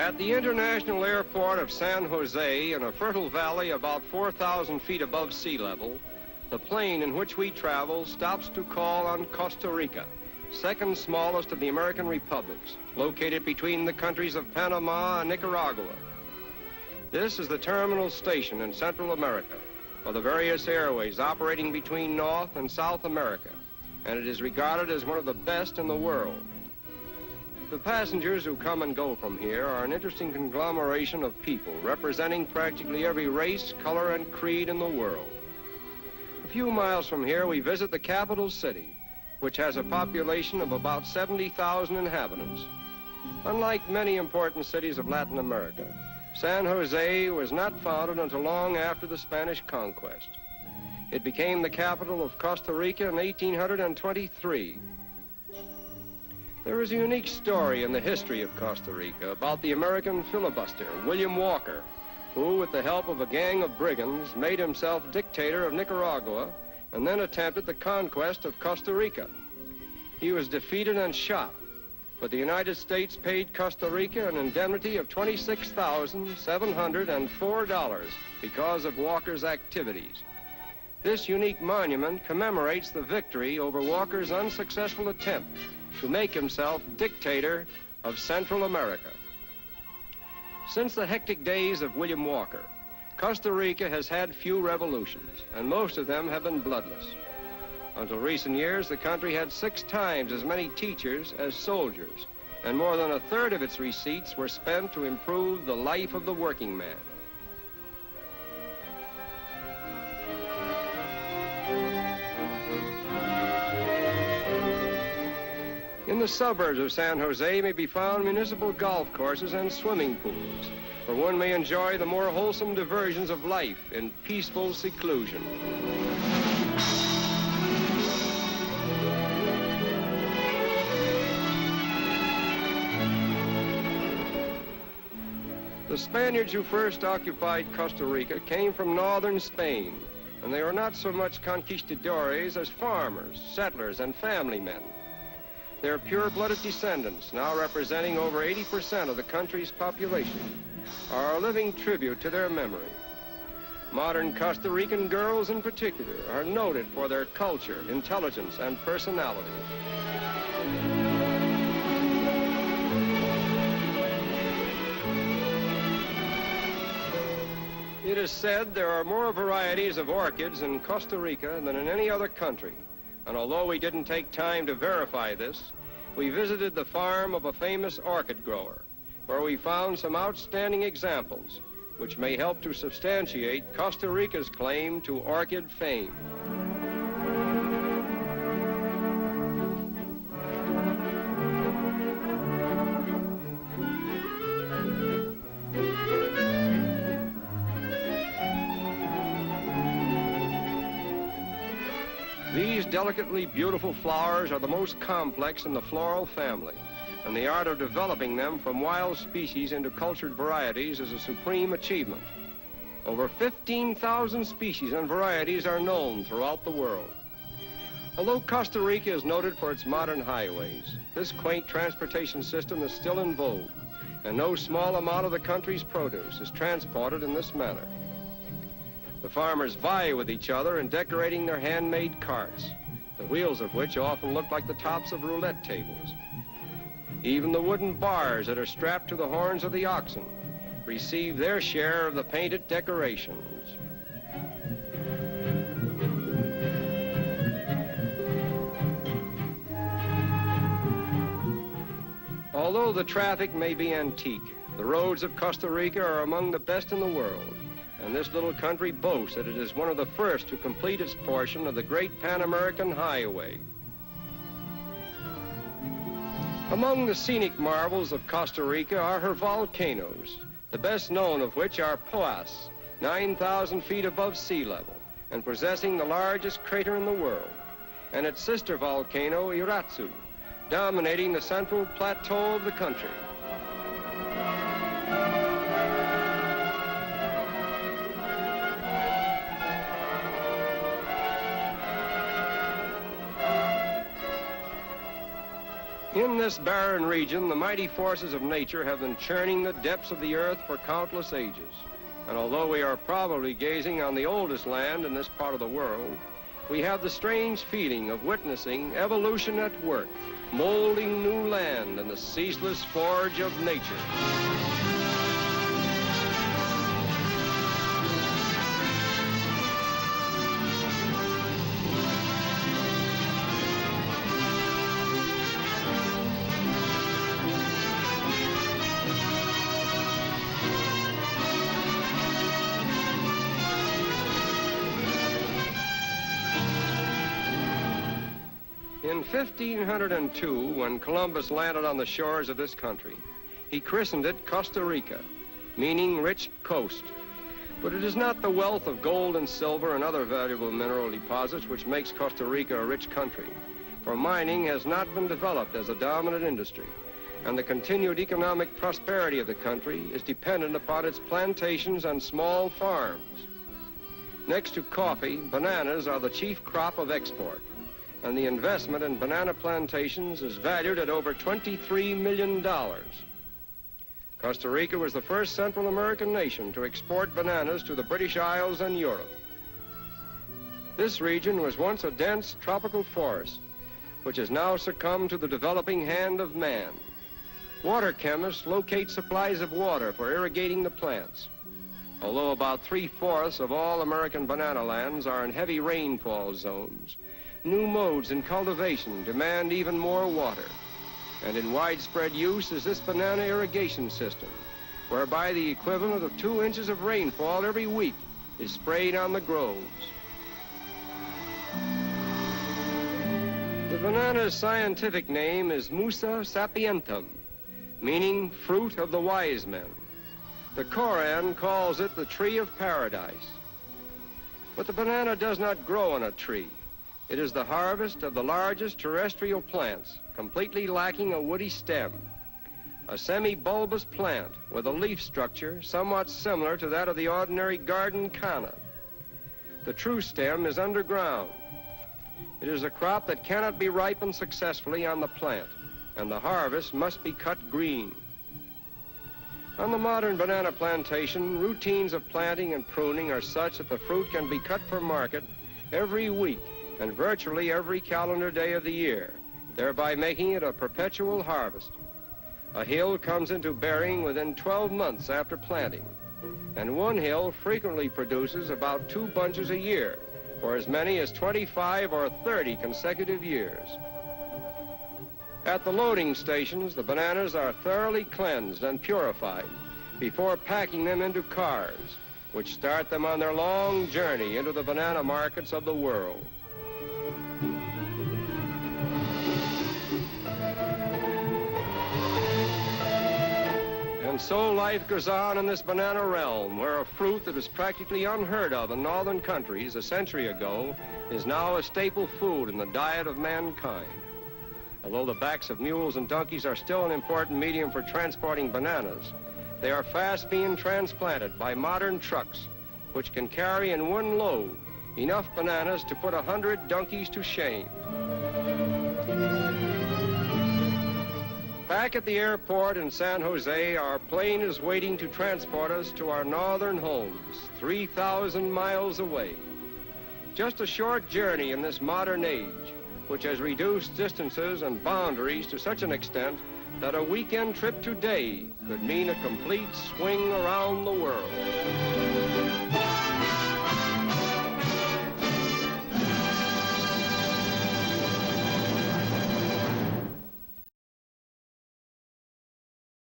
At the international airport of San Jose, in a fertile valley about 4,000 feet above sea level, the plane in which we travel stops to call on Costa Rica, second smallest of the American republics, located between the countries of Panama and Nicaragua. This is the terminal station in Central America for the various airways operating between North and South America, and it is regarded as one of the best in the world. The passengers who come and go from here are an interesting conglomeration of people representing practically every race, color, and creed in the world. A few miles from here, we visit the capital city, which has a population of about 70,000 inhabitants. Unlike many important cities of Latin America, San Jose was not founded until long after the Spanish conquest. It became the capital of Costa Rica in 1823. There is a unique story in the history of Costa Rica about the American filibuster, William Walker, who, with the help of a gang of brigands, made himself dictator of Nicaragua and then attempted the conquest of Costa Rica. He was defeated and shot, but the United States paid Costa Rica an indemnity of $26,704 because of Walker's activities. This unique monument commemorates the victory over Walker's unsuccessful attempt to make himself dictator of Central America. Since the hectic days of William Walker, Costa Rica has had few revolutions, and most of them have been bloodless. Until recent years, the country had 6 times as many teachers as soldiers, and more than a third of its receipts were spent to improve the life of the working man. In the suburbs of San Jose may be found municipal golf courses and swimming pools, where one may enjoy the more wholesome diversions of life in peaceful seclusion. The Spaniards who first occupied Costa Rica came from northern Spain, and they were not so much conquistadores as farmers, settlers, and family men. Their pure-blooded descendants, now representing over 80% of the country's population, are a living tribute to their memory. Modern Costa Rican girls in particular are noted for their culture, intelligence, and personality. It is said there are more varieties of orchids in Costa Rica than in any other country. And although we didn't take time to verify this, we visited the farm of a famous orchid grower, where we found some outstanding examples, which may help to substantiate Costa Rica's claim to orchid fame. These delicately beautiful flowers are the most complex in the floral family, and the art of developing them from wild species into cultured varieties is a supreme achievement. Over 15,000 species and varieties are known throughout the world. Although Costa Rica is noted for its modern highways, this quaint transportation system is still in vogue, and no small amount of the country's produce is transported in this manner. The farmers vie with each other in decorating their handmade carts, the wheels of which often look like the tops of roulette tables. Even the wooden bars that are strapped to the horns of the oxen receive their share of the painted decorations. Although the traffic may be antique, the roads of Costa Rica are among the best in the world. And this little country boasts that it is one of the first to complete its portion of the great Pan-American Highway. Among the scenic marvels of Costa Rica are her volcanoes, the best known of which are Poas, 9,000 feet above sea level, and possessing the largest crater in the world, and its sister volcano, Iratsu, dominating the central plateau of the country. In this barren region, the mighty forces of nature have been churning the depths of the earth for countless ages. And although we are probably gazing on the oldest land in this part of the world, we have the strange feeling of witnessing evolution at work, molding new land in the ceaseless forge of nature. In 1502, when Columbus landed on the shores of this country, he christened it Costa Rica, meaning rich coast. But it is not the wealth of gold and silver and other valuable mineral deposits which makes Costa Rica a rich country, for mining has not been developed as a dominant industry, and the continued economic prosperity of the country is dependent upon its plantations and small farms. Next to coffee, bananas are the chief crop of export, and the investment in banana plantations is valued at over $23 million. Costa Rica was the first Central American nation to export bananas to the British Isles and Europe. This region was once a dense tropical forest, which has now succumbed to the developing hand of man. Water chemists locate supplies of water for irrigating the plants. Although about 3/4 of all American banana lands are in heavy rainfall zones, new modes in cultivation demand even more water. And in widespread use is this banana irrigation system, whereby the equivalent of 2 inches of rainfall every week is sprayed on the groves. The banana's scientific name is Musa sapientum, meaning fruit of the wise men. The Koran calls it the tree of paradise. But the banana does not grow on a tree. It is the harvest of the largest terrestrial plants, completely lacking a woody stem. A semi-bulbous plant with a leaf structure somewhat similar to that of the ordinary garden canna. The true stem is underground. It is a crop that cannot be ripened successfully on the plant, and the harvest must be cut green. On the modern banana plantation, routines of planting and pruning are such that the fruit can be cut for market every week and virtually every calendar day of the year, thereby making it a perpetual harvest. A hill comes into bearing within 12 months after planting, and one hill frequently produces about 2 bunches a year for as many as 25 or 30 consecutive years. At the loading stations, the bananas are thoroughly cleansed and purified before packing them into cars, which start them on their long journey into the banana markets of the world. And so life goes on in this banana realm, where a fruit that was practically unheard of in northern countries a century ago is now a staple food in the diet of mankind. Although the backs of mules and donkeys are still an important medium for transporting bananas, they are fast being transplanted by modern trucks, which can carry in one load enough bananas to put 100 donkeys to shame. Back at the airport in San Jose, our plane is waiting to transport us to our northern homes, 3,000 miles away. Just a short journey in this modern age, which has reduced distances and boundaries to such an extent that a weekend trip today could mean a complete swing around the world.